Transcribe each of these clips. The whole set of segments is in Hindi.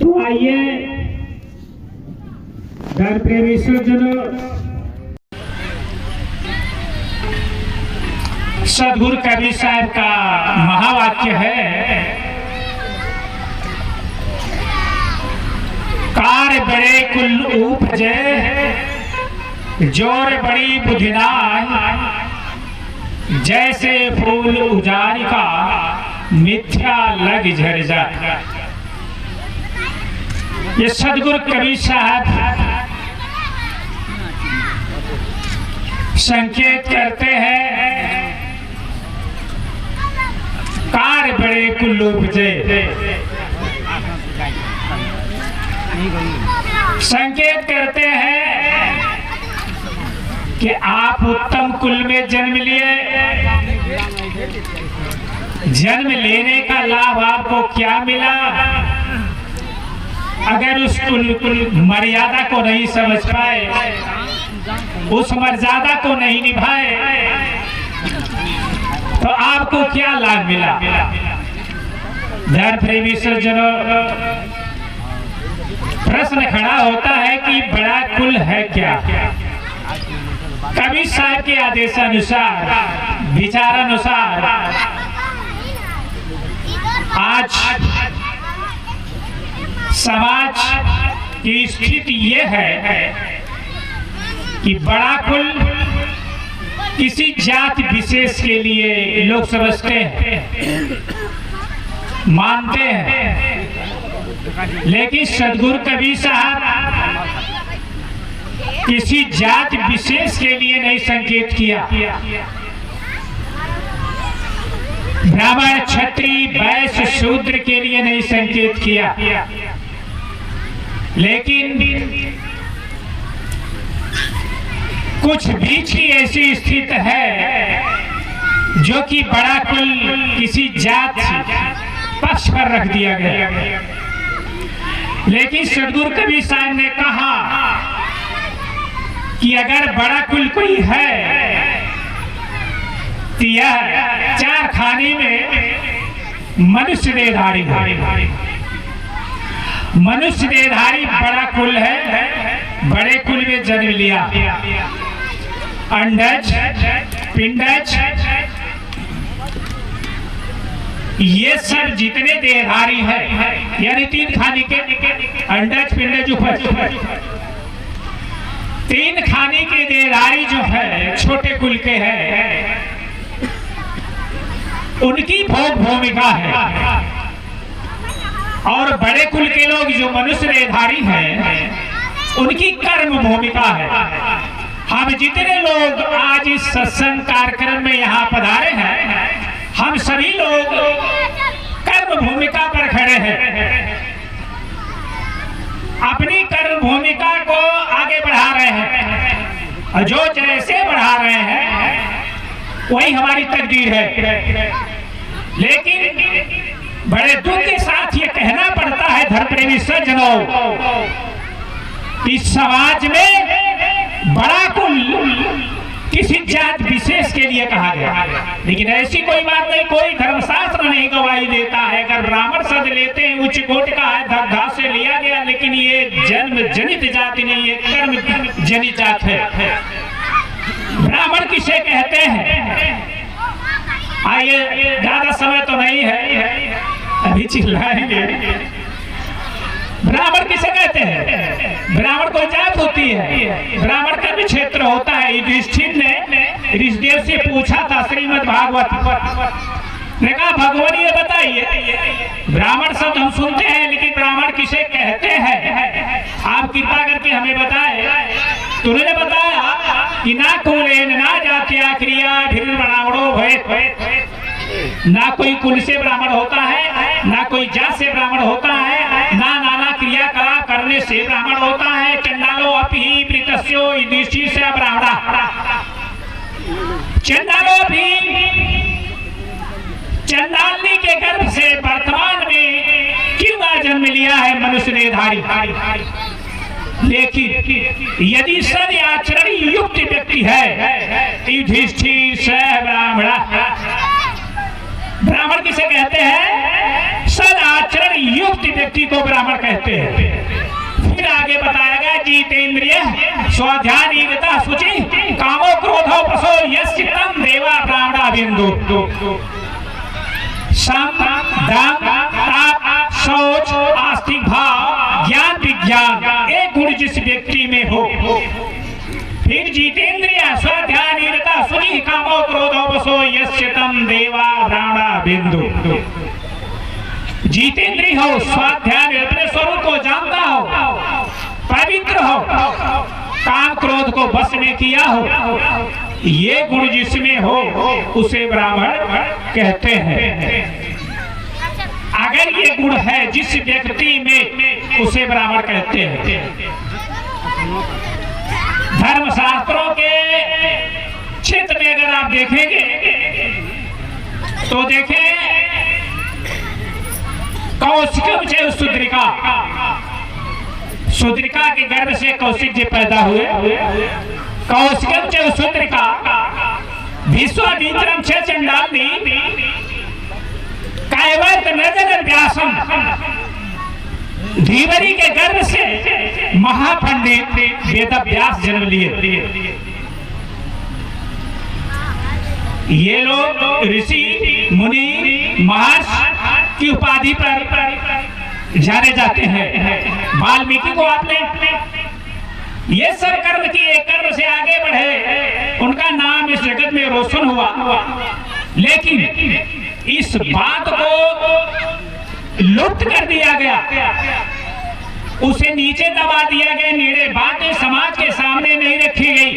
तो आइए धर्म प्रेमी सज्जनों, सदगुरु कबीर साहब का महावाक्य है, कार बड़े कुल उपजे जोर बड़ी बुधिनाय, जैसे फूल उजाड़ का मिथ्या लग झड़ जाए। ये सदगुरु कबीर साहब संकेत करते हैं, कार बड़े कुल उपजे, संकेत करते हैं कि आप उत्तम कुल में जन्म लिए, जन्म लेने का लाभ आपको क्या मिला? अगर उस कुल मर्यादा को नहीं समझ पाए, उस मर्यादा को नहीं निभाए, तो आपको क्या लाभ मिला? धर्म प्रेमी सज्जनों, प्रश्न खड़ा होता है कि बड़ा कुल है क्या? कबीर साहब के आदेशानुसार, विचारानुसार आज समाज की स्थिति ये है कि बड़ा कुल किसी जाति विशेष के लिए लोग समझते हैं, मानते हैं, लेकिन सदगुरु कबीर साहब किसी जाति विशेष के लिए नहीं संकेत किया। ब्राह्मण, क्षत्रिय, वैश्य, शूद्र के लिए नहीं संकेत किया, लेकिन कुछ बीच की ऐसी स्थिति है जो कि बड़ा कुल किसी जाति पक्ष पर रख दिया गया। लेकिन सदगुरु कबीर साहब ने कहा कि अगर बड़ा कुल कोई है तो यह चार खाने में मनुष्य देहधारी है। मनुष्य देहधारी बड़ा कुल है, बड़े कुल में जन्म लिया। अंडज, पिंडज, ये सब जितने देहधारी है, यानी तीन खाने के अंडज, पिंडज, उपज, तीन खाने के देहधारी जो है छोटे कुल के हैं, उनकी भोग भूमिका है। और बड़े कुल के लोग जो मनुष्य देहधारी हैं, उनकी कर्म भूमिका है। हम जितने लोग आज इस सत्संग कार्यक्रम में यहाँ पधारे हैं, हम सभी लोग कर्म भूमिका पर खड़े हैं, अपनी कर्म भूमिका को आगे बढ़ा रहे हैं, और जो जैसे बढ़ा रहे हैं वही हमारी तकदीर है। लेकिन बड़े दुख के साथ ये कहना पड़ता है धर्म प्रेमी सज्जनों, इस समाज में बड़ा कुल किसी जात विशेष के लिए कहा गया, लेकिन ऐसी कोई बात नहीं, कोई धर्मशास्त्र नहीं गवाही देता है। अगर ब्राह्मण शब्द लेते हैं, उच्च कोटि का है, धर्म से लिया गया, लेकिन ये जन्म जनित जाति नहीं है, कर्म जनित जात है। ब्राह्मण किसे कहते हैं? आइए, ज्यादा समय तो नहीं है, अभी चिल्लाएंगे। ब्राह्मण किसे कहते हैं? ब्राह्मण कोई जात होती है, ब्राह्मण का भी क्षेत्र होता है। युधिष्ठिर ने ऋषिदेव से पूछा था, श्रीमद् भागवत ने कहा, भगवान ये बताइए, ब्राह्मण शब्द हम सुनते हैं, लेकिन ब्राह्मण किसे कहते हैं? आप कृपा करके हमें बताए। तो उन्होंने बताया कि ना कुलेन ना जात्या क्रिया फिर ब्राह्मणों भय, ना कोई कुल से ब्राह्मण होता है, ना कोई जात से ब्राह्मण होता है, ना नाना क्रियाकलाप करने से ब्राह्मण होता है। चंडालो अपि प्रीतस्यो युधिष्ठिर से ब्राह्मणा, चंडालो भी चंडालनी के गर्भ से वर्तमान में क्यों जन्म लिया है मनुष्य देहधारी। लेकिन यदि सद आचरण युक्त व्यक्ति है, युधिष्ठिर से ब्राह्मणा, ब्राह्मण किसे कहते हैं? सद आचरण युक्त युक्त व्यक्ति को ब्राह्मण कहते हैं। फिर आगे बताया गया जितेंद्रिय स्वाध्यायता शुचि कामो क्रोधो पशो यस्य तं देवा ब्राह्मणा बिंदु। सम दम तप शौच आस्तिक भाव ज्ञान विज्ञान एक गुण जिस व्यक्ति में हो। फिर जितेंद्रिय स्वाध्यायता शुचि कामो क्रोधो पशो यस्य तं देवा ब्राह्मणा बिंदु। जितेंद्रिय हो, स्वाध्याय अपने स्वरूप को जानता हो, पवित्र हो, काम क्रोध को बस में किया हो, ये गुण जिसमें हो उसे ब्राह्मण कहते हैं। अगर ये गुण है जिस व्यक्ति में उसे ब्राह्मण कहते हैं। धर्मशास्त्रों के क्षेत्र में अगर आप देखेंगे तो देखें कौशिकम से शूद्रिका, शूद्रिका के गर्भ से कौशिक जी पैदा हुए। कौशिकम से शूद्रिका विश्वामित्रम से चंडाली कैवर्त नजर व्यासम, धीवरी के गर्भ से महापंडित वेद व्यास जन्म लिए। ये लोग ऋषि मुनि महर्षि की उपाधि पर जाने जाते हैं। वाल्मीकि को आपने ये सब कर्म किए, कर्म से आगे बढ़े, उनका नाम इस जगत में रोशन हुआ। लेकिन इस बात को लुप्त कर दिया गया, उसे नीचे दबा दिया गया, नीड़े बातें समाज के सामने नहीं रखी गई,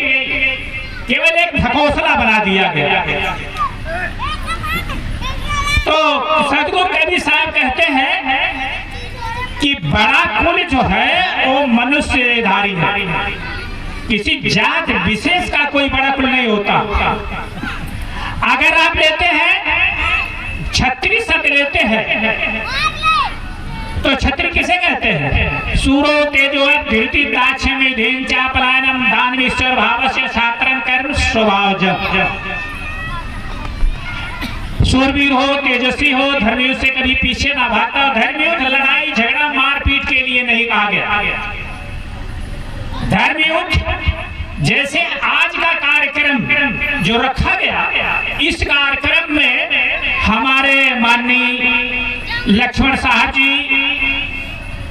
केवल एक ढकोसला बना दिया गया। तो सदगुरु कबीर साहब कहते हैं कि बड़ा कुल जो है वो मनुष्यधारी है, किसी जात विशेष का कोई बड़ा कुल नहीं होता। अगर आप लेते हैं छत्री शब्द लेते हैं तो छत्री किसे कहते हैं? सूरो तेजो धीरति दाक्ष्यम धीन चापलायनम दानवीश्वर भावस्य छात्रम कर्म स्वभावजम। शूरवीर हो, तेजस्वी हो, धर्मयुद्ध से कभी पीछे ना भागता। धर्मयुद्ध लड़ाई झगड़ा मारपीट के लिए नहीं कहा गया। धर्मयुद्ध जैसे आज का कार्यक्रम जो रखा गया, इस कार्यक्रम में हमारे माननीय लक्ष्मण साहब जी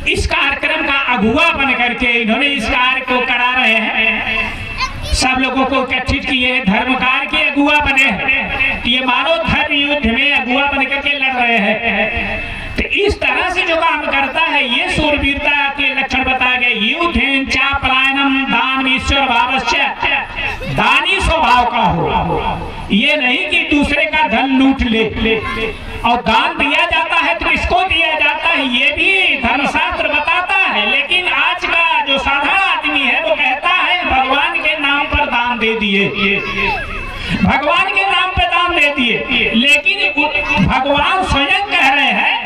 इस कार्यक्रम का अगुवा बन करके इन्होंने इस कार्य को करा रहे हैं। सब लोगों को इकट्ठित किए, धर्म कार्य के अगुवा बने हैं। ये मानो धर्म युद्ध में अगुवा बन करके लड़ रहे हैं। तो इस तरह से जो काम करता है, ये शूरवीरता के लक्षण बताए गए। युद्धेन चा पलायनम दान ईश्वर भावस्य, दानी स्वभाव का हो, ये नहीं कि दूसरे का धन लूट ले। और दान दिया जाता है तो किसको दिया जाता है ये भी धर्मशास्त्र बताता है। लेकिन आज का जो साधारण आदमी है वो कहता है भगवान के नाम पर दान दे दिए, भगवान के नाम पर दान दे दिए। लेकिन भगवान स्वयं कह रहे हैं,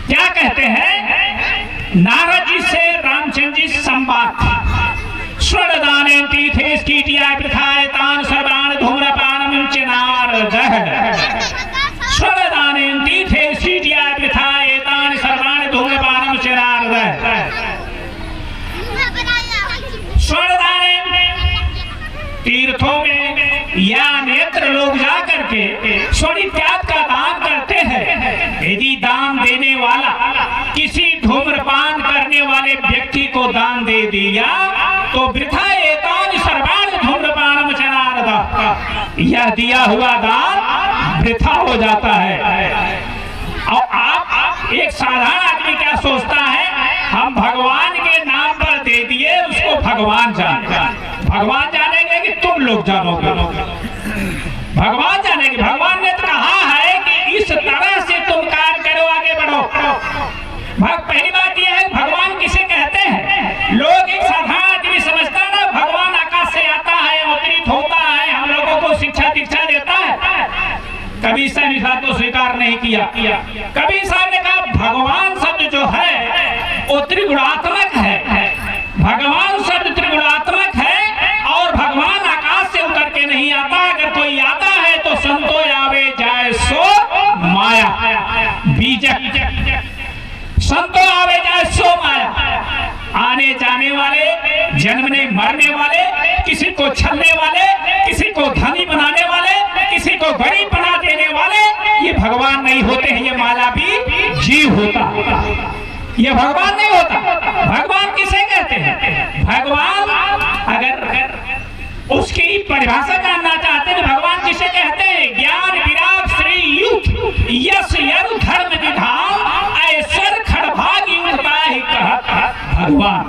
क्या कहते हैं? नारद जी से रामचंद्र जी संवाद स्वरदाने तीर्थे स्कीटिया प्रथाए तान सर्वान धूम्रपानम च नारदः। स्वरदाने तीर्थे स्कीटिया प्रथाए तान सर्वान धूम्रपानम च नारदः। स्वरदाने तीर्थों में या नेत्र लोग जा करके स्वर्ण इत्यादि का दान करते हैं। यदि दान देने वाला किसी धूम्रपान करने वाले व्यक्ति को दान दे दिया तो वृथा एतान सर्वाण धूम्रपानम च नारदः, यह दिया हुआ दान वृथा हो जाता है। और आप एक साधारण आदमी क्या सोचता है, हम भगवान के नाम पर दे दिए, उसको भगवान जाने। भगवान जानेंगे कि तुम लोग जानोगे? भगवान जानेंगे। भगवान ने तो कहा है कि इस तरह से तुम कार्य करो, आगे बढ़ो। पहली बात यह है भगवान किसे कहते हैं? लोग एक साधारण आदमी समझता ना भगवान आकाश से आता है, अवतरित होता है, हम लोगों को शिक्षा दीक्षा देता है। कभी इस बात को स्वीकार नहीं किया। कभी साहब ने कहा भगवान शब्द जो है वो त्रिगुणात्मक है। भगवान शब्द त्रिगुणात्मक है और भगवान आकाश से उतर के नहीं आता। अगर कोई आता है तो संतो आवे जाए सो माया बीजक। आने जाने वाले, जन्मने मरने वाले, किसी को छलने वाले, किसी को धनी बनाने वाले, किसी को गरीब बना देने वाले, ये भगवान नहीं होते हैं, ये मायावी जीव होता, ये भगवान नहीं होता। भगवान किसे कहते हैं? भगवान अगर उसकी परिभाषा जानना चाहते हैं, भगवान किसे कहते हैं? ज्ञान विराग श्री युक्त यश यरु धर्म विधान ऐश्वर खड़भाग युक्त का ही भगवान।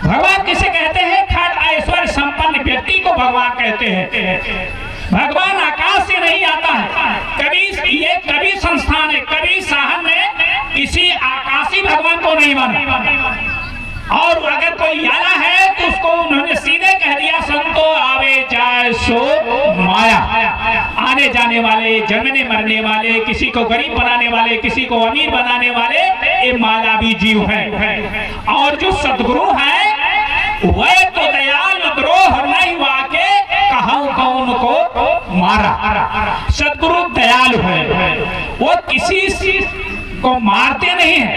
भगवान किसे कहते हैं? खड़ ऐश्वर्य संपन्न व्यक्ति को भगवान कहते हैं। भगवान आकाश से नहीं आता है। कभी संस्थान है, कभी साहब ने किसी आकाशी भगवान को नहीं माना, और अगर कोई आया है तो उसको उन्होंने सीधे कह दिया संतो आवे जाए सो माया। आने जाने वाले, जन्मने मरने वाले, किसी को गरीब बनाने वाले, किसी को अमीर बनाने वाले, ये मायावी जीव है। और जो सदगुरु है वह तो दयाल द्रोह नहीं वाके कहूं कौन को मारा। सदगुरु दयालु है, वो किसी को मारते नहीं है,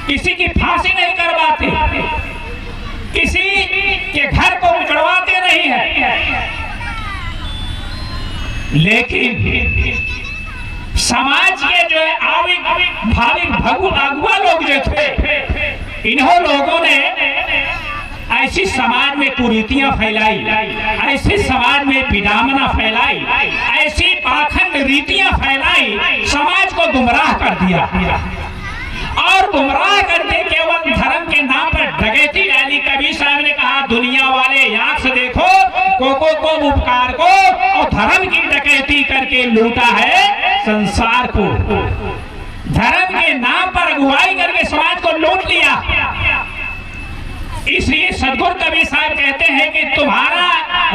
किसी की फांसी नहीं करवाते, किसी के घर को उजड़वाते नहीं है। लेकिन समाज के जो है भाविक अगुआ लोग जो थे, इन्हों लोगों ने ऐसी समाज में कुरीतियां फैलाई, ऐसी समाज में विडंबना फैलाई, ऐसी पाखंड रीतियां फैलाई, समाज को गुमराह कर दिया, और गुमराह करके केवल धर्म के नाम पर डकैती डाली। कबीर साहब ने कहा दुनिया वाले आंख से देखो को उपकार को, और धर्म की डकैती करके लूटा है संसार को। धर्म के नाम पर अगुवाई करके समाज को लूट लिया। इसलिए सदगुरु कबीर साहब कहते हैं कि तुम्हारा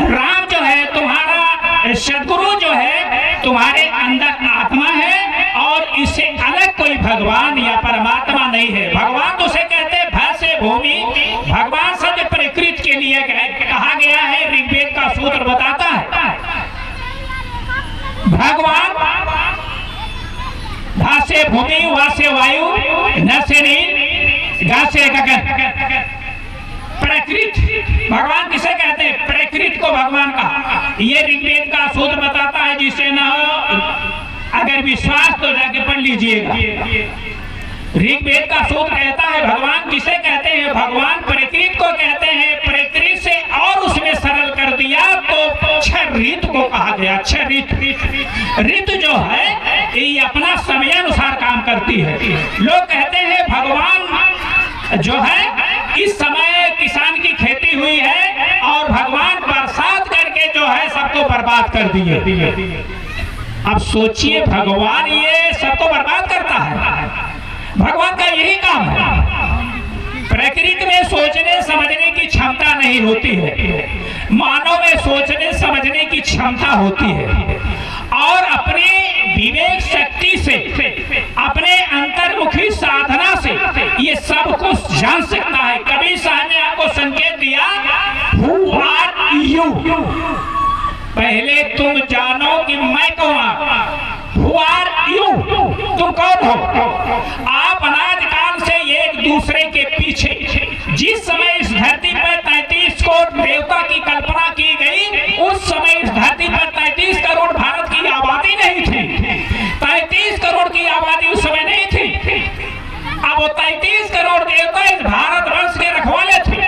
राम जो है, तुम्हारा सदगुरु जो है, तुम्हारे अंदर आत्मा है, और इससे अलग कोई भगवान या परमात्मा नहीं है। भगवान तो उसे कहते हैं भय से भूमि, भगवान सद प्रकृति के लिए कहा गया है। ऋग्वेद का सूत्र बताता है भगवान धा से भूमि, वा से वायु, न से नील, गा से गगन। प्रकृति भगवान किसे कहते हैं? प्रकृति को भगवान का ये ऋग्वेद का सूत्र बताता है, जिसे न अगर विश्वास तो जाके पढ़ लीजिएगा। ऋग्वेद का सूत्र कहता है भगवान किसे कहते हैं? भगवान प्रकृति को कहते हैं। प्रकृति से और उसमें सरल कर दिया तो छह ऋतु को कहा गया। छह ऋतु जो है ये अपना समय अनुसार काम करती है। लोग कहते हैं भगवान जो है इस समय किसान की खेती हुई है और भगवान बरसात करके जो है सबको बर्बाद कर दिए। अब सोचिए भगवान ये सबको बर्बाद करता है, भगवान का यही काम है। प्रकृति में सोचने समझने की क्षमता नहीं होती है, मानव में सोचने समझने की क्षमता होती है, और अपने विवेक शक्ति से, अपने अंतर्मुखी साधना से ये सब कुछ जान सकता है। कबीर साहब ने आपको संकेत दिया, Who are you? पहले तुम जानो कि मैं कौन हूं। Who are you? तुम कौन हो? आप अनादिकाल से एक दूसरे के पीछे, जिस समय इस धरती पर 33 करोड़ देवता की कल्पना की गई, उस समय इस धरती पर 33 करोड़ भारत की आबादी नहीं थी। 33 करोड़ की आबादी उस समय नहीं थी। अब वो 33 करोड़ देवता इस भारतवर्ष के रखवाले थे,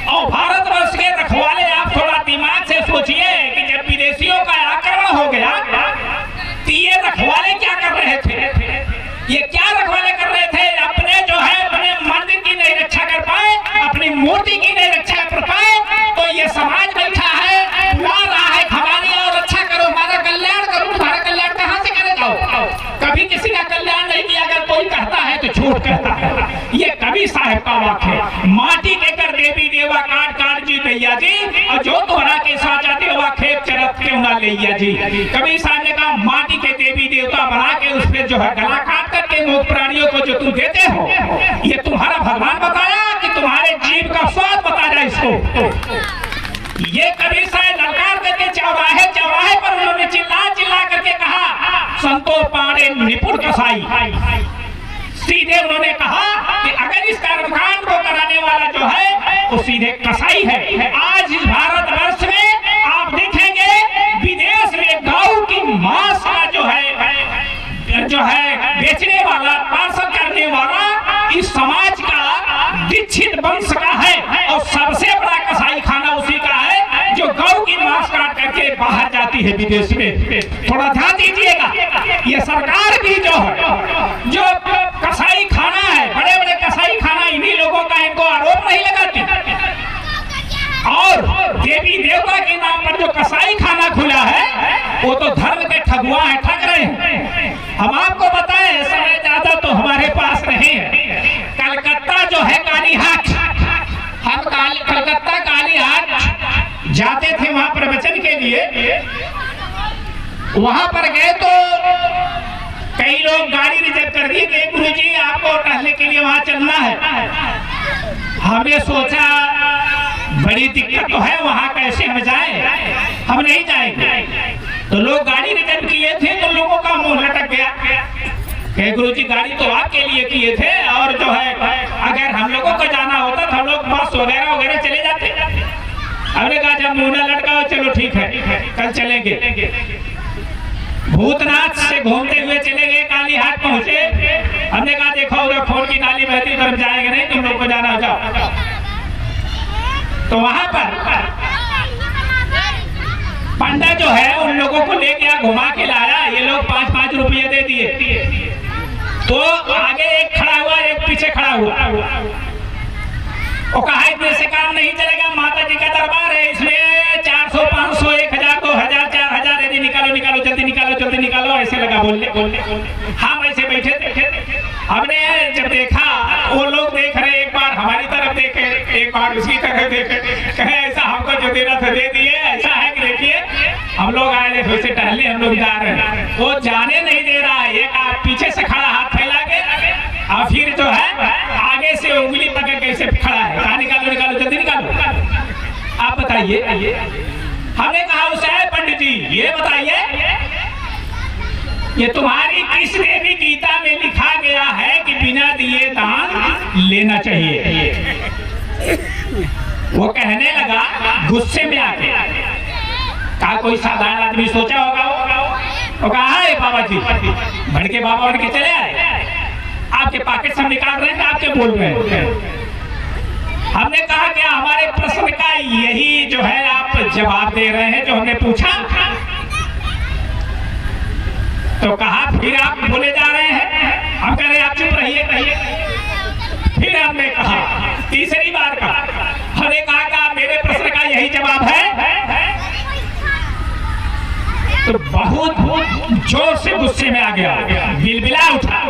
और भारतवर्ष के रखवाले, आप थोड़ा दिमाग से सोचिए कि जब विदेशियों का आक्रमण हो गया तो ये रखवाले क्या कर रहे थे? ये क्या रखवाले कर रहे थे? अपने जो है अपने मंदिर की नहीं रक्षा कर पाए, अपनी मूर्ति की नहीं रक्षा कर पाए, तो ये समाज बैठा है ला रहा है हमारी और रक्षा करो, हमारा कल्याण करो। तुम्हारा कल्याण कहाँ से करे जाओ? कभी किसी का कल्याण नहीं किया। अगर कोई कहता है तो झूठ कहता है। ये कबीर साहब का वाक्य है। माटी के कर देवी देवा काट काट जी भैया जी, और जो तोहरा के साचा देवा खेत चरत क्यों ना लिया जी। कबीर साहब ने कहा माटी के देवी देवता बना के उस पर जो है गला काट करके मोह प्राणियों को जो तुम देते हो, ये तुम्हारा भगवान बताया कि तुम्हारे जीव का स्वाद बता जाए इसको? ये कबीर साहब ललकार करके चौराहे चौराहे पर उन्होंने चिल्ला चिल्ला करके कहा, संतो पाड़े निपुण कसाई। सीधे उन्होंने कहा कि अगर इस कर्मकांड को कराने वाला जो है वो सीधे कसाई है। आज इस भारतवर्ष में आप देखेंगे विदेश में गौ की मांस का जो है बेचने वाला, पार्सल करने वाला इस समाज का दीक्षित वंश का है, और सबसे बड़ा कसाई खाना उसी का है जो गौ की मांस काट करके बाहर जाती है विदेश में। थोड़ा ध्यान दीजिएगा, ये सरकार भी जो है जो कसाई खाना है, बड़े बड़े कसाई खाना इन्हीं लोगों का, इनको आरोप नहीं लगाती। और देवी देवता के नाम पर जो कसाई खाना खुला है वो तो धर्म के ठगुआ है, ठग रहे हैं। हम आपको बताएं, समय ज्यादा तो हमारे पास नहीं है। कलकत्ता जो है काली हाट, हम कलकत्ता काली हाट जाते थे वहां प्रवचन के लिए। वहां पर गए तो कई लोग गाड़ी रिजर्व कर दिए कि गुरुजी आपको टहलने के लिए वहां चलना है। हमने सोचा बड़ी दिक्कत तो है, वहां कैसे हम जाएं, हम नहीं जाएंगे। तो लोग गाड़ी रिजर्व किए थे तो लोगों का मुंह लटक गया कि गुरुजी गाड़ी तो आपके लिए किए थे, और जो है अगर हम लोगों को जाना होता तो हम लोग बस वगैरह वगैरह चले जाते। हमने कहा जब मुंह न लटकाओ, चलो ठीक है कल चलेंगे। भूतनाथ से घूमते हुए चले गए, काली हाट पहुंचे। हमने कहा देखो उधर फोन की नाली बहती, तरफ जाएंगे नहीं, तुम लोग को जाना हो जाओ। तो वहां पर पंडा जो है उन लोगों को लेके घुमा के लाया। ये लोग 5-5 रुपये दे दिए। तो आगे एक खड़ा हुआ, एक पीछे खड़ा हुआ। वो कहा इतने से काम नहीं चलेगा, माता जी का दरबार है, इसमें 400, 500, 1000, 2000, 4000 यदि निकालो निकालो, जल्दी निकालो जल्दी निकालो, ऐसे लगा बोलने। हम ऐसे बैठे थे। हमने जब देखा वो लोग देख रहे, एक बार हमारी तरफ देखे, एक बार उसकी तरफ देखे, कहे ऐसा हमको जो देना था दे दिए। ऐसा है कि देखिए हम लोग आए थे वैसे टहलने, हम लोग जा रहे हैं, वो जाने नहीं दे रहा है। एक आप पीछे से खड़ा हाथ फैला के, और फिर जो है आगे से उंगली पकड़ के खड़ा है, कहा निकालो निकालो जल्दी निकालो। आप बताइए। हमने कहा उसे पंडित जी ये बताइए, ये तुम्हारी किस देवी गीता में लिखा गया है कि बिना दिए दान लेना चाहिए? वो कहने लगा गुस्से में आके, कहा कोई साधारण आदमी सोचा होगा। वो कहा है बाबा जी, भड़के बाबा उठ के चले आए, आपके पॉकेट से निकाल रहे हैं, आपके बोल रहे हैं। हमने कहा क्या हमारे प्रश्न का यही जो है आप जवाब दे रहे हैं जो हमने पूछा? तो कहा फिर आप बोले जा रहे हैं। हम कह रहे आप चुप रहिए कहिए। फिर हमने कहा तीसरी बार का, हमने कहा मेरे प्रश्न का यही जवाब है। तो बहुत जोर से गुस्से में आ गया, बिलबिला उठा।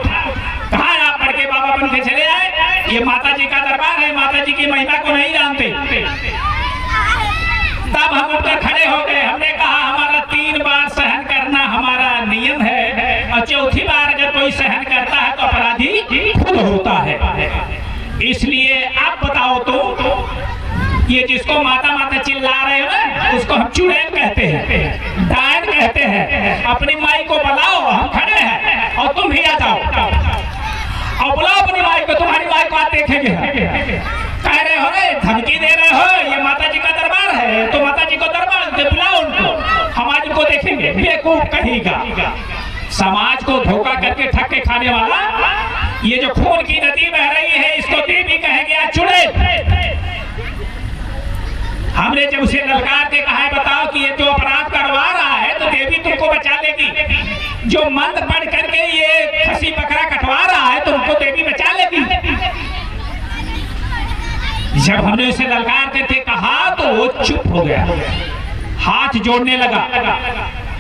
कहा आप पढ़ के बाबा बन के चले आए, ये माता जी का दरबार है, माता जी की महिमा को नहीं जानते। तब हम उठकर खड़े हो गए। हमने कहा हमारा 3 बार सहन करना हमारा नियम है, और चौथी बार अगर कोई सहन करता है तो अपराधी खुद होता है। इसलिए आप बताओ तो ये जिसको माता माता चिल्ला रहे हो ना, उसको हम चुड़ैल कहते हैं, डायन कहते हैं। अपनी माई को बुलाओ, हम खड़े हैं और तुम भी आ जाओ, और बुलाओ अपनी माई को, तुम्हारी माई को आप देखेंगे। कह रहे हो रे, धमकी दे रहे हो, ये माता जी का दरबार है तो माता जी को दरबार दे, बुलाओ उनको, हमारे को देखेंगे। बेवकूफ कहेगा, समाज को धोखा करके ठग के खाने वाला। ये जो खून की नदी बह रही है इसको देवी कह गया चुड़ैल। हमने जब उसे ललकार के कहा है बताओ कि ये जो अपराध करवा रहा है तो देवी तुमको बचा लेगी, जो मंत्र पढ़ करके ये खसी बकरा कटवा रहा है तो उनको देवी बचा लेगी। जब हमने उसे ललकार करके कहा तो वो चुप हो गया, हाथ जोड़ने लगा।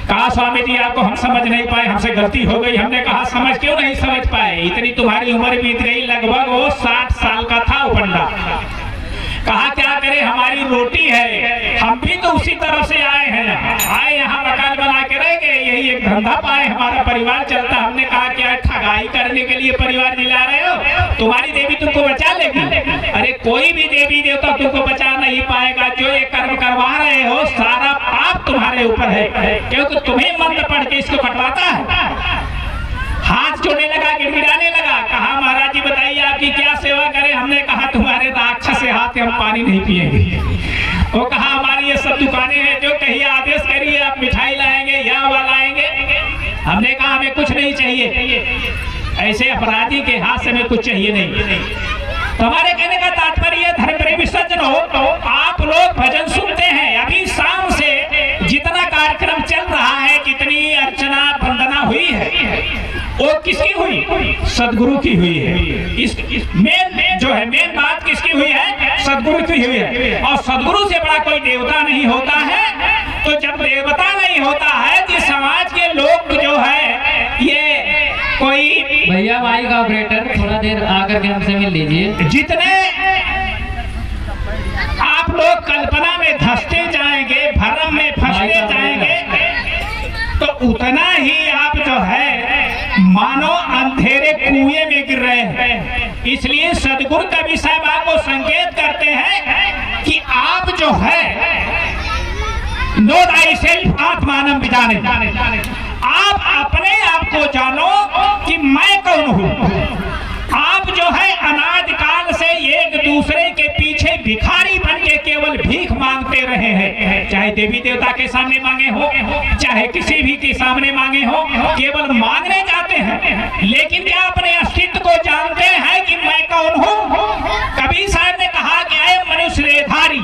कहा स्वामी जी आपको हम समझ नहीं पाए, हमसे गलती हो गई। हमने कहा समझ क्यों नहीं समझ पाए, इतनी तुम्हारी उम्र बीत गई, लगभग वो 60 साल का था वो पंडा। कहा क्या करे, हमारी रोटी है, हम भी तो उसी तरफ से आए हैं, आए यहाँ मकान बना के रह गए, यही एक धंधा पाए, हमारा परिवार चलता। हमने कहा क्या ठगाई करने के लिए परिवार जिला रहे हो, तुम्हारी देवी तुमको बचा लेगी? अरे कोई भी देवी देवता तुमको बचा नहीं पाएगा, जो ये कर्म करवा रहे हो सारा पाप तुम्हारे ऊपर है, क्योंकि तुम्हें मंत्र पढ़ के इसको कटवाता है। हाथ जोड़ने लगा, गिड़गिड़ाने लगा। कहा महाराज जी बताइए आपकी क्या सेवा पानी नहीं पिएंगे। वो कहा हमारी ये सब दुकानें हैं, जो कहिए आदेश करिए, आप मिठाई लाएंगे या वह लाएंगे। हमने कहा हमें कुछ नहीं चाहिए, ऐसे अपराधी के हाथ से हमें कुछ चाहिए नहीं। तो हमारे कहने का तात्पर्य धर्म प्रेमी सज्जन हो, तो आप लोग भजन सुनते हैं, अभी शाम से जितना कार्यक्रम चल रहा है, जितनी अर्चना वंदना हुई है, वो किसकी हुई? सदगुरु की हुई है। इस मेन जो है मेन बात किसकी हुई है? सदगुरु की हुई है। और सदगुरु से बड़ा कोई देवता नहीं होता है। तो जब देवता नहीं होता है तो समाज के लोग जो है ये कोई भैया माइक का ऑपरेटर थोड़ा देर आकर के हमसे मिल लीजिए। जितने आप लोग कल्पना में धंसते जाएंगे, भ्रम में फंसते जाएंगे, तो उतना ही आप जो है मानो अंधेरे कुएं में गिर रहे हैं। इसलिए सदगुरु कवि साहब आपको संकेत करते हैं कि आप जो है नो दाई सेल्फ आत्मानम विजाने, आप अपने आप को जानो कि मैं कौन हूँ। आप जो है अनादि काल से एक दूसरे के पीछे भिखारी बन के केवल भीख मांगते रहे हैं, चाहे देवी देवता के सामने मांगे हो, चाहे किसी भी के सामने मांगे हो, केवल मांगने जाते हैं। लेकिन क्या अपने अस्तित्व को जानते हैं कि मैं कौन हूँ? कबीर साहब ने कहा कि ऐ मनुष्य रेधारी,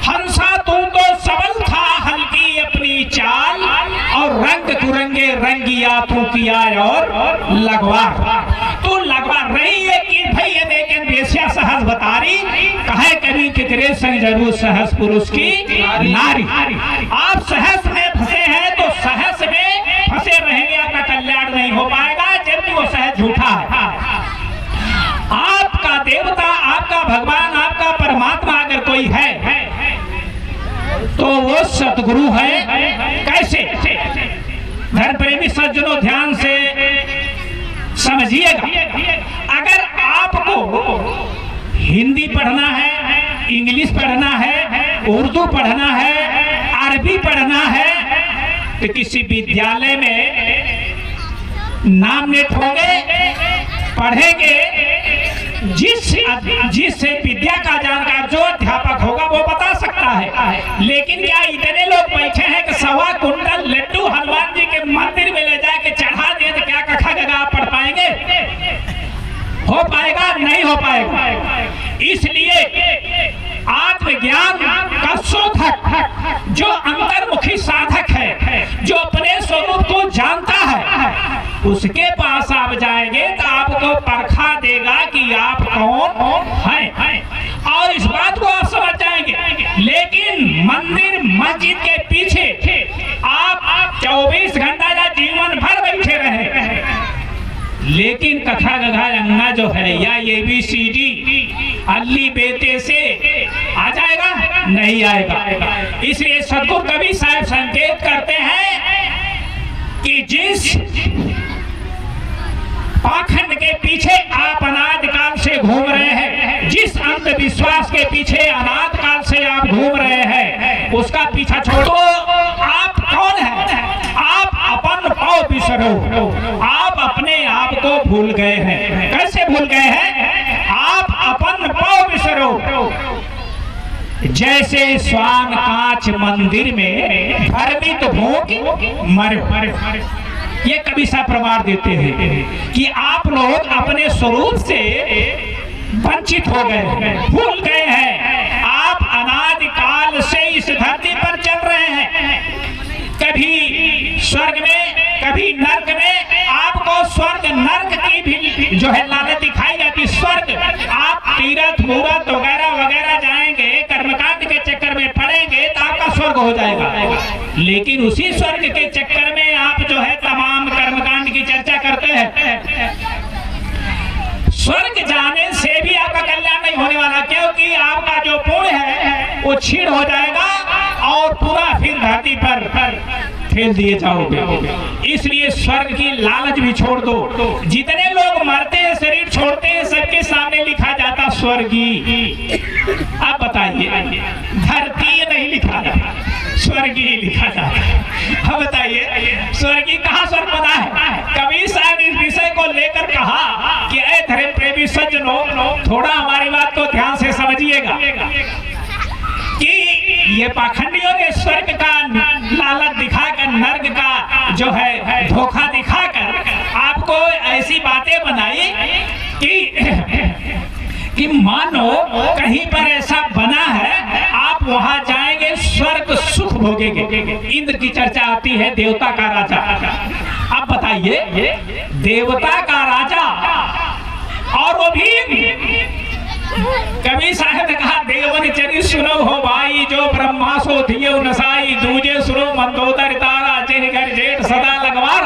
हंसा तू तो सबल था, हल्की अपनी चाल, और रंग तुरंगे रंगिया तू किया और लगवार। तू लगवार रही है कि भाई ये देखें बेसिया सहज बतारी, कहे कभी कितरे संग जरूर सहस पुरुष की नारी। आप सहस में फंसे हैं तो सहस में फंसे रहेंगे, आपका कल्याण नहीं हो पाएगा, जबकि वो सहज झूठा है। आपका देवता, आपका भगवान, आपका परमात्मा अगर कोई है तो वो सतगुरु है। कैसे? धर्म प्रेमी सज्जनों ध्यान से समझिएगा। अगर आपको हिंदी पढ़ना है, इंग्लिश पढ़ना है, उर्दू पढ़ना है, अरबी पढ़ना है, तो किसी विद्यालय में नाम नेट होंगे, पढ़ेंगे। जिस विद्या का जानकार जो अध्यापक होगा वो बता सकता है। लेकिन क्या इतने लोग बैठे हैं कि 1.25 कुंटल लड्डू हनुमान जी के मंदिर में ले जाके चढ़ा दिए तो क्या कखा गगा आप पढ़ पाएंगे? हो पाएगा? नहीं हो पाएगा। इसलिए आत्मज्ञान का शोधक जो अंतर्मुखी साधक है, जो अपने स्वरूप को जानता है, उसके पास आप जाएंगे तो आपको परखा देगा कि आप कौन हैं, और इस बात को आप समझ जाएंगे। लेकिन मंदिर मस्जिद के पीछे आप 24 घंटा या जीवन भर बैठे रहे, लेकिन कथा गधा अंगा जो है या ABCD अल्ली बेटे से आ जाएगा? नहीं आएगा। इसलिए सदगुरु कवि साहब संकेत करते हैं कि जिस पाखंड के पीछे आप अनादिकाल से घूम रहे हैं, जिस अंधविश्वास के पीछे अनादिकाल से आप घूम रहे हैं, उसका पीछा छोड़ो। आप कौन हैं? आप अपन पाँव बिसरो, आप अपने आप को भूल गए हैं। कैसे भूल गए हैं? आप अपन पाँव बिसरो। जैसे स्वान कांच मंदिर में भ्रमित भोग मरो। ये कवि साहब प्रमाण देते हैं कि आप लोग अपने स्वरूप से वंचित हो गए, भूल गए हैं। आप अनादिकाल से इस धरती पर चल रहे हैं, कभी स्वर्ग में, कभी नर्क में। आपको स्वर्ग नर्क की भी जो है लालच दिखाई जाती। स्वर्ग आप तीर्थ मूरत वगैरह वगैरह जाएंगे, कर्मकांड के चक्कर में पड़ेंगे तो आपका स्वर्ग हो जाएगा। लेकिन उसी स्वर्ग के चक्कर में आप जो है तमाम कर्मकांड की चर्चा करते हैं। स्वर्ग जाने से भी आपका कल्याण नहीं होने वाला, क्योंकि आपका जो पुण्य है वो क्षीण हो जाएगा और पूरा फिर धरती पर फेल दिए जाओगे। इसलिए स्वर्ग की लालच भी छोड़ दो। जितने लोग मरते हैं, शरीर छोड़ते हैं, सबके सामने लिखा जाता स्वर्गीय। आप बताइए, धरती नहीं लिखा जाता, स्वर्गीय लिखा जाता। अब बताइए स्वर्गीय कहाँ स्वर्ग बना है? कबीर साहब इस विषय को लेकर कहा कि ऐ धर्म प्रेमी सज्जनों, थोड़ा हमारी बात को ध्यान से समझिएगा। ये पाखंडियों ने स्वर्ग का लालच दिखाकर, नर्क का जो है धोखा दिखाकर आपको ऐसी बातें बनाई कि मानो कहीं पर ऐसा बना है आप वहां जाएंगे स्वर्ग सुख भोगेंगे। इंद्र की चर्चा आती है, देवता का राजा। अब बताइए, देवता का राजा और वो भी कवि साहब ने कहा, देवन चरि सुनो हो भाई, जो ब्रह्मा सो धियो नसाई, दूजे सुनो मंदोदर तारा, जिन घर जेठ सदा लगवार।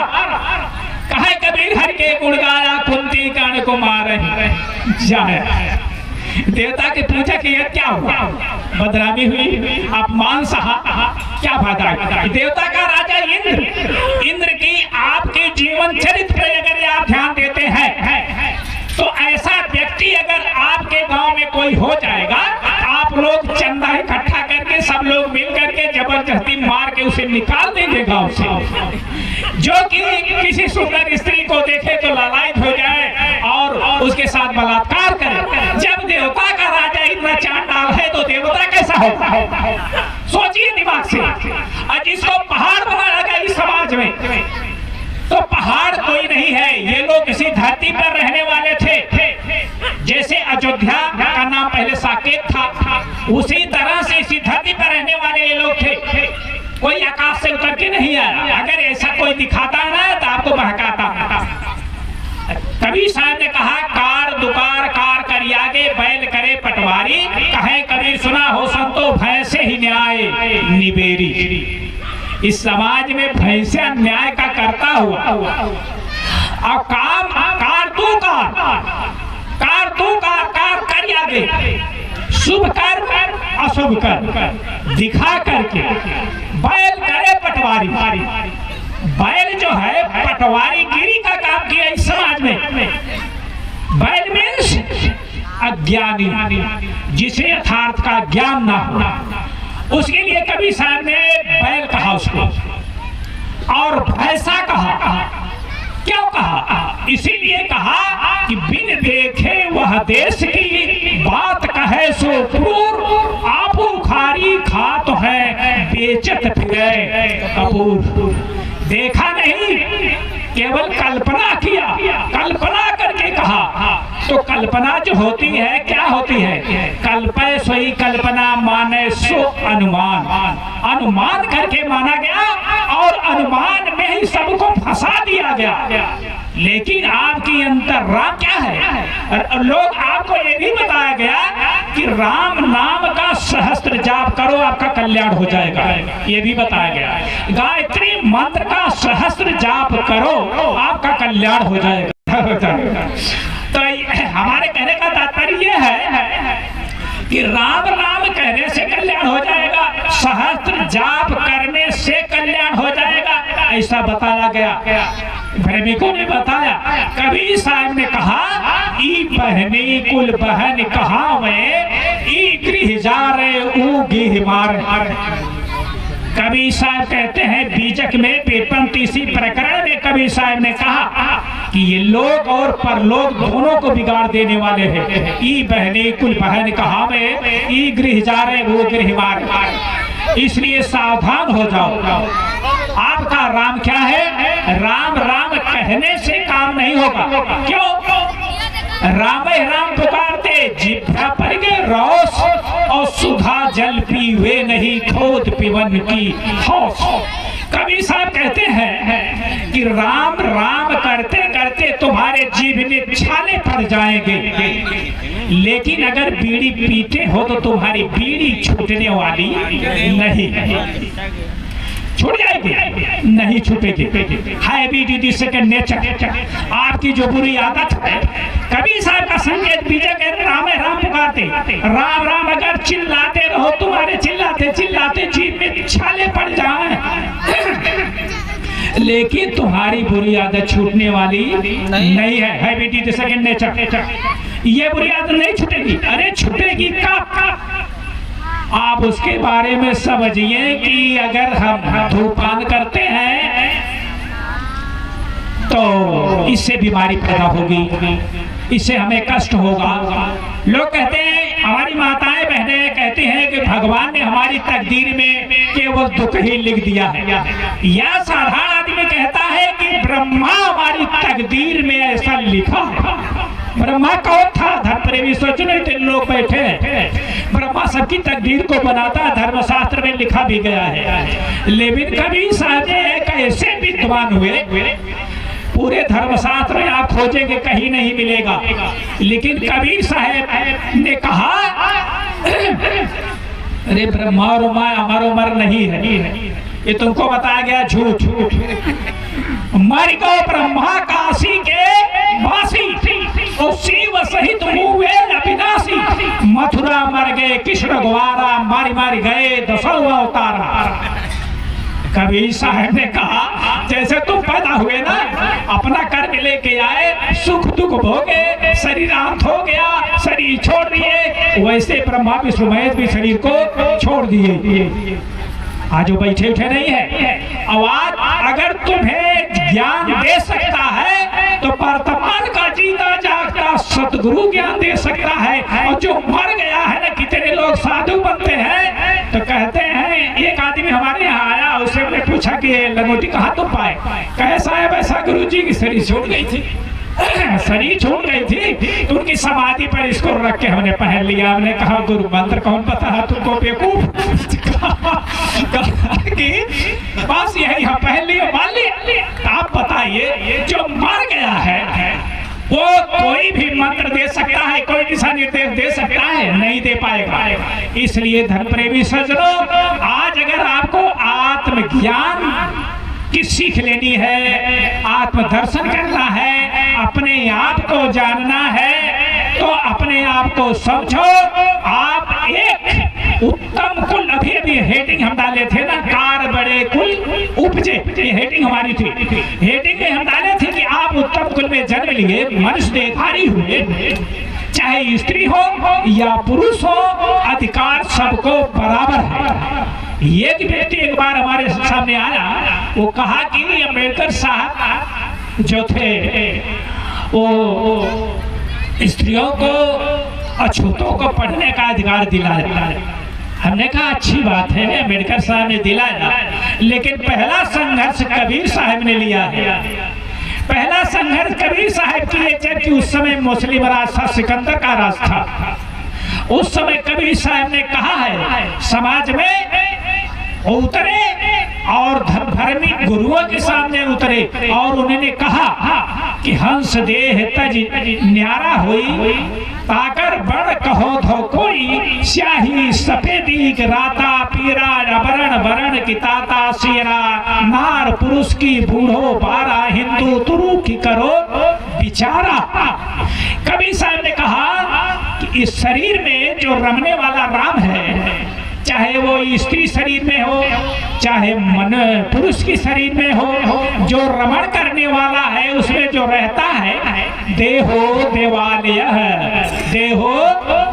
कहा कबीर हर के गुण गाया, कुंती कर्ण को मारे जाए। देवता की पूछा कि यह क्या हुआ, बदनामी हुई, अपमान सहा, क्या फायदा। देवता का राजा इंद्र की आपके जीवन चरित्र पर अगर आप ध्यान देते हैं तो ऐसा व्यक्ति अगर आपके गांव में कोई हो जाएगा, आप लोग चंदा इकट्ठा करके सब लोग मिल करके जबरदस्ती मार के उसे निकाल देंगे गांव से। जो कि किसी सुंदर स्त्री को देखे तो लालायित हो जाए और उसके साथ बलात्कार करे। जब देवता का राजा इतना चांडाल है तो देवता कैसा होगा, सोचिए दिमाग से। और जिसको पहाड़ बनाया गया इस समाज में, तो पहाड़ कोई नहीं है, ये लोग इसी धरती पर रहने वाले थे। जैसे अयोध्या का नाम पहले साकेत था, उसी तरह से इसी धरती पर रहने वाले ये लोग थे। कोई आकाश से उतर के नहीं आया। अगर ऐसा कोई दिखाता ना तो आपको बहकाता। कबीर साहब ने कहा, कार दुकार कार करियागे, बैल करे पटवारी, कहे कबीर सुना हो संतो, भैंसे ही न्याय निबेरी। इस समाज में भैंसा न्याय का करता हुआ और काम कार कर आगे, शुभ कर अशुभ कर दिखा करके बैल करे पटवारी। बैल जो है पटवारी गिरी का काम किया इस समाज में। बैल मीन्स अज्ञानी, जिसे यथार्थ का ज्ञान ना हो, उसके लिए कबीर साहब ने बैल कहा उसको और भैंसा कहा। क्यों कहा? इसीलिए कहा कि बिन देखे वह देश की बात कहे सो क्रूर, आप उखारी खात है बेचत फिरे कपूर। देखा नहीं, केवल कल्पना किया, कल्पना करके कहा। तो कल्पना जो होती है क्या होती है? कल्पय सोई कल्पना, माने सो अनुमान। अनुमान करके माना गया और अनुमान में ही सबको फंसा दिया गया। लेकिन आपकी अंतर्राम क्या है? लोग आपको ये भी बताया गया कि राम नाम का सहस्त्र जाप करो, आपका कल्याण हो जाएगा। ये भी बताया गया। गायत्री मंत्र का सहस्त्र जाप करो, आपका कल्याण हो जाएगा। तो हमारे कहने का तात्पर्य यह है कि राम राम कहने से कल्याण हो जाएगा, सहस्त्र जाप करने से कल्याण हो जाएगा, ऐसा बताया गया। प्रेमिकों ने बताया। कबीर साहब ने कहा, ई बहनी कुल बहन कहा में, ई गृह जा रहे ऊ गिह मार। कबीर साहब कहते हैं बीजक में 53 प्रकरण में कबीर साहब ने कहा कि ये लोग और परलोक दोनों को बिगाड़ देने वाले हैं। ई बहनी कुल बहन कहा में, ई गृह जा रहे वो गृह मार। इसलिए सावधान हो जाओ। आपका राम क्या है? राम राम कहने से काम नहीं होगा। क्यों? राम राम पुकारते जिभ्रा पर गए रोस, और सुधा जल पीवे नहीं खोद पिवन की होश। कबीर साहब कहते हैं कि राम राम करते करते तुम्हारे जीभ में छाले पड़ जाएंगे, लेकिन अगर बीड़ी पीते हो तो तुम्हारी बीड़ी छूटने वाली नहीं, छूट जाएगी, नहीं छूटेगी। Habit is second nature. आपकी जो बुरी आदत है, कबीर साहब का संकेत बीजक है, राम राम पुकारते, राम राम अगर चिल्लाते रहो, तुम्हारे चिल्लाते चिल्लाते जीभ में छाले पड़ जाए, लेकिन तुम्हारी बुरी आदत छूटने वाली नहीं है। Habit is second nature. ये बुरी आदत नहीं छूटेगी। अरे छूटेगी कब? आप उसके बारे में समझिए कि अगर हम धूमपान करते हैं तो इससे बीमारी पैदा होगी, इससे हमें कष्ट होगा। लोग कहते हैं हमारी माताएं बहनें कहती हैं कि भगवान ने हमारी तकदीर में केवल दुख ही लिख दिया है, या साधारण आदमी कहता है कि ब्रह्मा हमारी तकदीर में ऐसा लिखा है। ब्रह्मा कौन था? धर्म प्रेमी सोच रहे थे लोग बैठे हैं। ब्रह्मा सबकी तकदीर को बनाता, धर्मशास्त्र में लिखा भी गया है। लेकिन कबीर साहब एक ऐसे विद्वान हुए, पूरे धर्मशास्त्र में आप खोजेंगे कहीं नहीं मिलेगा, लेकिन कबीर साहब ने कहा अरे ब्रह्मा और अमर उमर नहीं है, ये तुमको बताया गया झूठ। मर गो ब्रह्मा काशी के वासी, और शिव सहित मुए अविनाशी। मथुरा मर गए कृष्ण ग्वारा, मारी मारी गए दसों अवतारा। कबीर साहब ने कहा जैसे तुम पैदा हुए ना, अपना कर्म लेके आए, सुख दुख भोगे, शरीर अंत हो गया, शरीर छोड़ दिए, वैसे ब्रह्मा विष्णु महेश भी शरीर को छोड़ दिए। आज वो बैठे उठे नहीं है। आवाज अगर तुम्हें ज्ञान दे सकता है तो वर्तमान का जीता जागता सतगुरु ज्ञान दे सकता है। और जो मर गया है ना, कितने लोग साधु बनते हैं तो कहते हैं, एक आदमी हमारे यहाँ आया, उससे हमने पूछा कि लंगोटी कहाँ तुम पाए? कैसा है? वैसा गुरुजी की शरीर छूट गई थी, शरीर छूट गई थी तो उनकी समाधि पर इसको रख के हमने पहन लिया। हमने कहा गुरु मंत्र कौन पता है तुमको बेवकूफ? कि बस यही हम पहन लिए, मान लिया। आप बताइए, जो मर गया है वो कोई भी मंत्र दे सकता है, कोई दिशा निर्देश दे सकता है? नहीं दे पाएगा। इसलिए धर्म प्रेमी सज्जनों, आज अगर आपको आत्मज्ञान की सीख लेनी है, आत्मदर्शन करना है, अपने आप को जानना है, तो अपने आप को समझो। आप एक उत्तम कुल, अभी हेडिंग हम डाले थे ना, कार बड़े कुल उपजे, ये हेडिंग हमारी थी। हेडिंग में हम डाले थे कि आप उत्तम कुल में जन्म लिए, मनुष्य देहधारी हुए, चाहे स्त्री हो या पुरुष हो, अधिकार सबको बराबर है। एक व्यक्ति एक बार हमारे सामने आया, वो कहा कि अम्बेडकर साहब जो थे वो स्त्रियों को, अछूतों को पढ़ने का अधिकार दिलाया। हमने कहा अच्छी बात है, अम्बेडकर साहब ने दिलाया, लेकिन पहला संघर्ष कबीर साहब ने लिया है। पहला संघर्ष कबीर साहब किए, जबकि उस समय मुस्लिम राज था, सिकंदर का राज था। उस समय कबीर साहब ने कहा है, समाज में उतरे और धर्मी गुरुओं के सामने उतरे और उन्होंने कहा कि हंस देह तज न्यारा हुई, ताकर बड़ कहो धो कोई, स्याही सफेदी राता पीरा, अबरण वरण की ताता सीरा, नार पुरुष की बूढ़ो बारा, हिंदू तुरु की करो बिचारा। कबीर साहब ने कहा कि इस शरीर में जो रमने वाला राम है, चाहे वो स्त्री शरीर में हो, चाहे मन पुरुष की शरीर में हो, जो रमण करने वाला है उसमें जो रहता है, देहो देवालय, देहो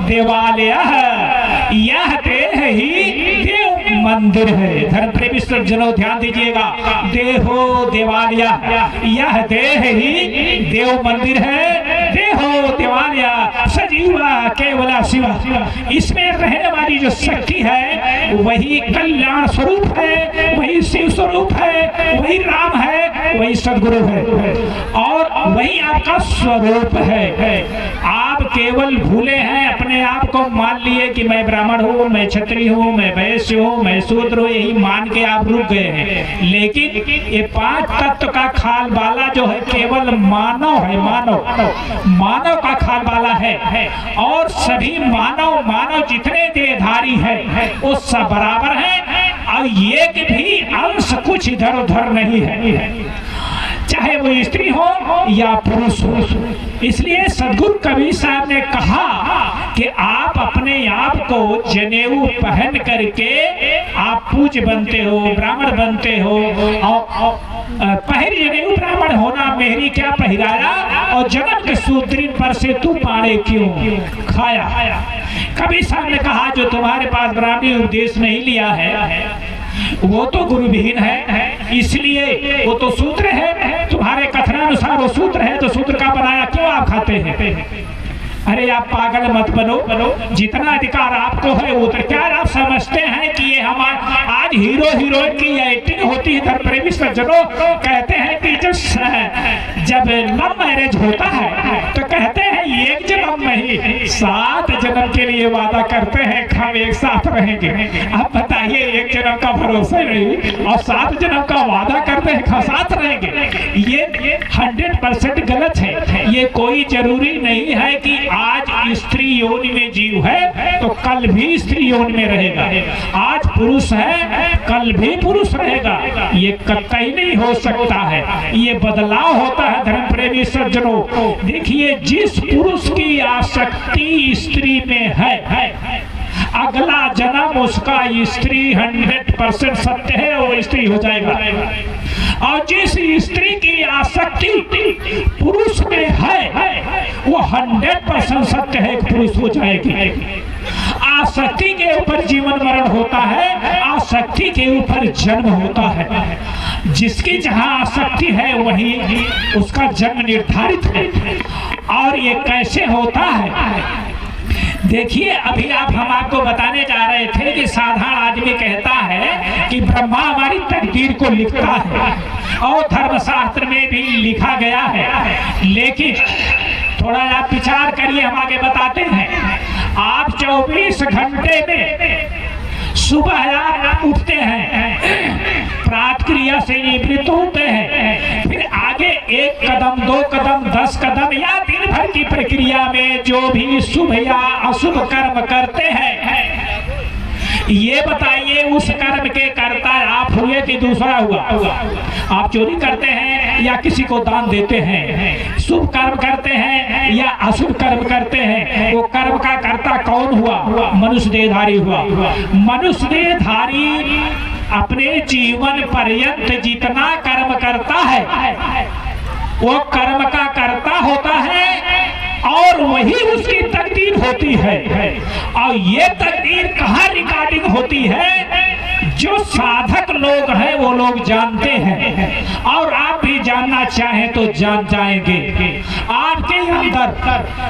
देवालय, यह देह ही देव मंदिर है। धर्म प्रेमी सज्जनों ध्यान दीजिएगा, देहो देवालय, यह देह ही देव मंदिर है। देहो देवालय सजीवा केवला शिवा, इसमें रहने वाली जो शक्ति है वही कल्याण स्वरूप है, वही शिव स्वरूप है, वही राम है, वही सदगुरु है, और वही आपका स्वरूप है। आप केवल भूले हैं, अपने आप को मान लिए कि मैं ब्राह्मण हूँ, मैं क्षत्रिय हूँ, मैं वैश्य हूँ, मैं शूद्र हूँ, यही मान के आप रुक गए हैं। लेकिन ये पांच तत्व का खाल वाला जो है केवल मानव है, मानव का खाल वाला है, और सभी मानव जितने देहधारी है वो सब बराबर है, और एक भी अंश कुछ इधर उधर नहीं है, चाहे वो स्त्री हो या पुरुष हो। इसलिए सदगुरु कबीर साहब ने कहा कि आप अपने आप को जनेऊ पहन करके आप पूज्य बनते हो, ब्राह्मण बनते हो, और पहर जनेऊ ब्राह्मण होना मेहरी क्या पहिराया, और जन्म के सूत्रीन पर से तू पाड़े क्यों खाया। कबीर साहब ने कहा जो तुम्हारे पास ब्राह्मणी उपदेश नहीं लिया है वो तो गुरुविहीन है, इसलिए वो तो सूत्र है, तुम्हारे कथनानुसार वो सूत्र है, तो सूत्र का बनाया क्यों आप खाते हैं? अरे आप पागल मत बनो, जितना अधिकार आपको है उतना। क्या आप समझते हैं कि ये हमारे आज हीरो हीरोइन की एक्टिंग होती है, धर्म प्रेमी सज्जनों कहते हैं कि जब लव मैरिज होता है तो कहते हैं एक जन्म में ही 7 जन्म के लिए वादा करते हैं कि हम एक साथ रहेंगे। अब बताइए, एक जन्म का भरोसा नहीं और 7 जन्म का वादा करते हैं कि साथ रहेंगे। ये 100% गलत है। ये कोई जरूरी नहीं है कि आज स्त्री योनि में जीव है तो कल भी स्त्री योनि में रहेगा, आज पुरुष है कल भी पुरुष रहेगा, ये कतई नहीं हो सकता है। ये बदलाव होता है धर्म प्रेमी सज्जनों। देखिए, जिस पुरुष की आसक्ति स्त्री में है अगला जन्म उसका स्त्री 100% सत्य है, वो स्त्री हो जाएगा। और जिस स्त्री की आसक्ति पुरुष में है वो 100% सत्य है कि पुरुष हो जाएगी। आसक्ति के ऊपर जीवन मरण होता है, आसक्ति के ऊपर जन्म होता है। जिसकी जहां आसक्ति है वहीं उसका जन्म निर्धारित है। और ये कैसे होता है? देखिए, अभी हम आपको बताने जा रहे थे कि साधारण आदमी कहता है कि ब्रह्मा हमारी तकदीर को लिखता है और धर्मशास्त्र में भी लिखा गया है। लेकिन थोड़ा आप विचार करिए, हम आगे बताते हैं। आप 24 घंटे में सुबह आप उठते हैं, प्रातः क्रिया से निवृत्त होते हैं, फिर आगे 1 कदम 2 कदम 10 कदम या दिन भर की प्रक्रिया में जो भी शुभ या अशुभ कर्म करते हैं, ये बताइए उस कर्म के कर्ता आप हुए कि दूसरा हुआ? आप चोरी करते हैं या किसी को दान देते हैं, शुभ कर्म करते हैं या अशुभ कर्म करते हैं, वो कर्म का कर्ता कौन हुआ? मनुष्य देहधारी हुआ। मनुष्य देहधारी अपने जीवन पर्यंत जितना कर्म करता है वो कर्म का कर्ता होता है और वही उसकी तकदीर होती है। और ये तकदीर कहाँ रिकॉर्डिंग होती है? जो साधक लोग हैं वो लोग जानते हैं, और आप भी जानना चाहें तो जान जाएंगे। आपके अंदर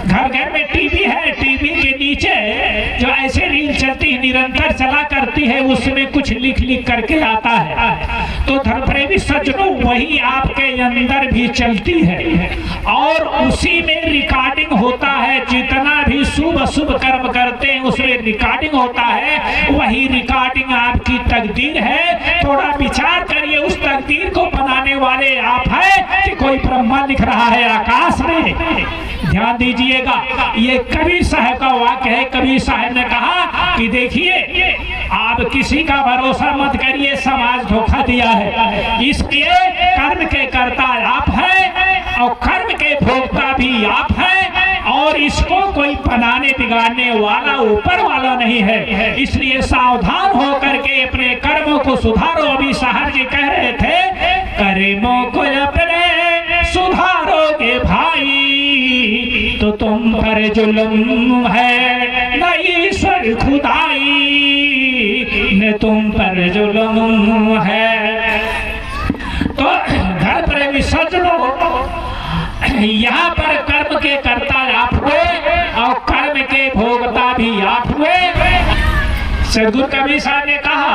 घर घर में टीवी है, टीवी के नीचे जो ऐसे रील चलती है निरंतर चला करती है, उसमें कुछ लिख लिख करके आता है। तो धर्मप्रेमी सज्जनों, वही आपके अंदर भी चलती है और उसी में रिकॉर्डिंग होता है। जितना भी शुभ अशुभ कर्म करते हैं उसमें रिकॉर्डिंग होता है, वही रिकॉर्डिंग आपकी तकदीर है। थोड़ा विचार करिए, उस तकदीर को बनाने वाले आप हैं कि कोई ब्रह्मा लिख रहा है आकाश में? ध्यान दीजिएगा, ये कबीर साहब का वाक्य है। कबीर साहब ने कहा कि देखिए, आप किसी का भरोसा मत करिए, समाज धोखा दिया है। इसलिए कर्म के कर्ता आप हैं और कर्म के भोक्ता भी आप हैं, और इसको कोई बनाने बिगाड़ने वाला ऊपर वाला नहीं है। इसलिए सावधान होकर के अपने कर्मों को सुधारो। अभी साहब जी कह रहे थे, कर्मों को अपने सुधारोगे भाई तो तुम पर जुल्म है न ईश्वर खुदाई, न तुम पर जुल्म है। तो घर प्रेमी सज्जनों, यहाँ पर कर्म के कर्ता आप हुए और कर्म के भोगता भी आप हुए। सदगुरु कबीर साहब ने कहा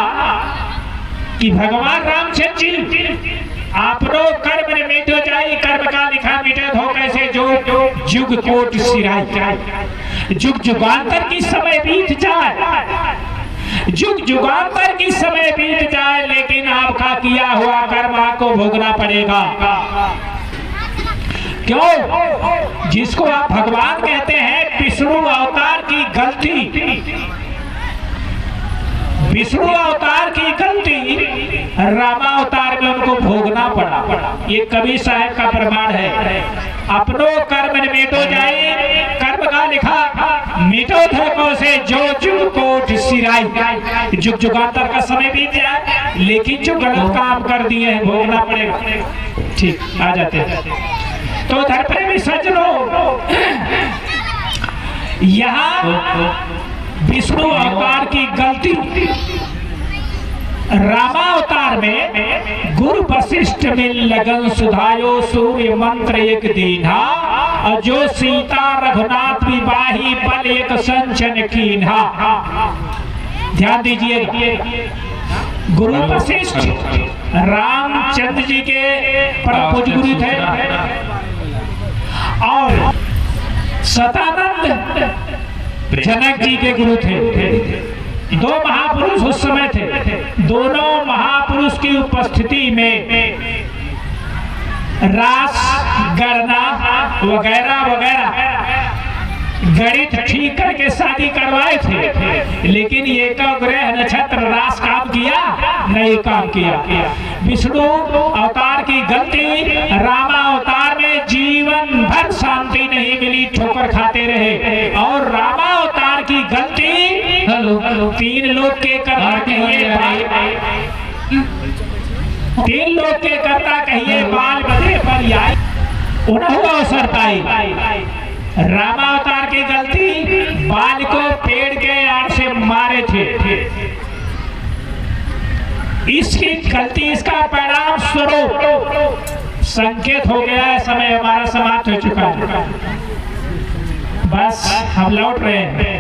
कि भगवान रामचंद्र जी आप लोग कर्म ने मिट जाए, कर्म का लिखा मिटे धो कैसे जो जुग कोट सिराई। जुग जुगांतर की समय बीत जाए, जुग जुगांतर की समय बीत जाए, लेकिन आपका किया हुआ कर्म आपको भोगना पड़ेगा। क्यों? जिसको आप भगवान कहते हैं, विष्णु अवतार की गलती, विष्णु अवतार की गलती रामा अवतार में उनको भोगना पड़ा। ये कबीर साहब का प्रमाण है। अपनो कर्म मिटो जाए, कर्म का लिखा मिटो धोखों से जो जुग कोट सिराई। जुग जुगांतर का समय बीत जाए, लेकिन जो गलत काम कर दिए हैं भोगना पड़ेगा। ठीक, आ जाते हैं। तो धर्मप्रेमी सज्जनों, यहाँ विष्णु अवतार की गलती, रामा अवतार में गुरु वशिष्ठ में लगन सुधायो सूर्य मंत्र एक दीना और जो सीता रघुनाथ विवाही बल एक संचन कीन्हा। ध्यान दीजिएगा, गुरु वशिष्ठ रामचंद्र जी के परम पूज्य गुरु थे और सतानंद जनक जी के गुरु थे। दो महापुरुष उस समय थे। दोनों महापुरुष की उपस्थिति में रास गणना वगैरह वगैरह गणित ठीक करके शादी करवाए थे, लेकिन ये का ग्रह नक्षत्र रास काम किया नहीं, काम किया। विष्णु अवतार की गलती, रामा अवतार में जीवन भर शांति नहीं मिली, ठोकर खाते रहे। और रामा अवतार की गलती, तीन लोग के कर्ता कहिए तीन लोग के कर्ता कहिए बाल बधे पर आई उन्हों अवसर पाई। रामावतार की गलती, बाल को पेड़ के आड़ से मारे थे। इसकी गलती, इसका परिणाम स्वरूप संकेत हो गया है। समय हमारा समाप्त हो चुका है, बस हम लौट रहे हैं।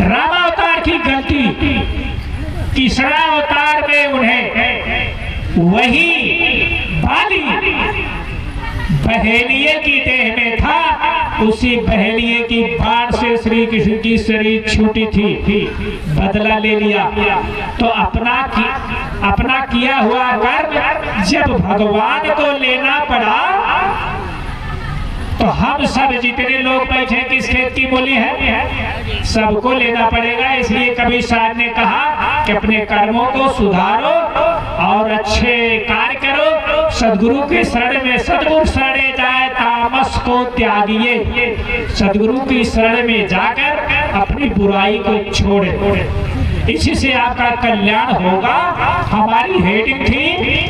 रामावतार की गलती, तीसरा अवतार में उन्हें वही बाली बहेलिये की देह में था, उसी बहेलिये की बाण से श्री कृष्ण की शरीर छूटी थी, बदला ले लिया। तो अपना किया हुआ कर्म जब भगवान को लेना पड़ा, तो हम सब जितने लोग बैठे किस खेत की मूली है, सबको लेना पड़ेगा। इसलिए कबीर साहब ने कहा कि अपने कर्मों को सुधारो और अच्छे कार्य करो। सदगुरु के शरण में, सदगुरु शरणे जाए तामस को त्यागिए। सदगुरु की शरण में जाकर अपनी बुराई को छोड़े, इसी से आपका कल्याण होगा। हमारी हेडिंग थी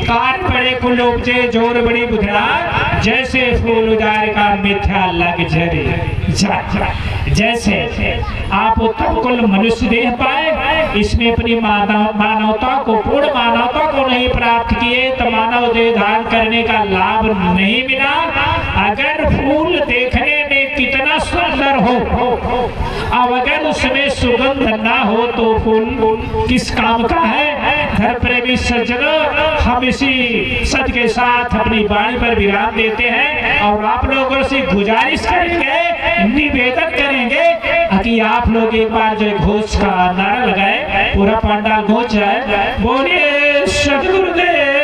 काट पड़े कुल उपजे जोर बड़ी बुधना, जैसे फूल उजाड़ का मिथ्या लग झरे। जैसे आप उत्तम कुल मनुष्य देह पाए, इसमें अपनी मानवता को, पूर्ण मानवता को नहीं प्राप्त किए तो मानव देह धारण करने का लाभ नहीं मिला। अगर फूल देखने में कितना सुंदर हो, अब अगर उसमें सुगंध ना हो तो फूल किस काम का है। धर्म प्रेमी सज्जनों, हम इसी सच के साथ अपनी वाणी पर विराम देते हैं और आप लोगों से गुजारिश करेंगे, निवेदन करेंगे कि आप लोग एक बार जो घोष का नारा लगाए, पूरा पंडाल घोष जाए। बोलिए सद्गुरुदेव।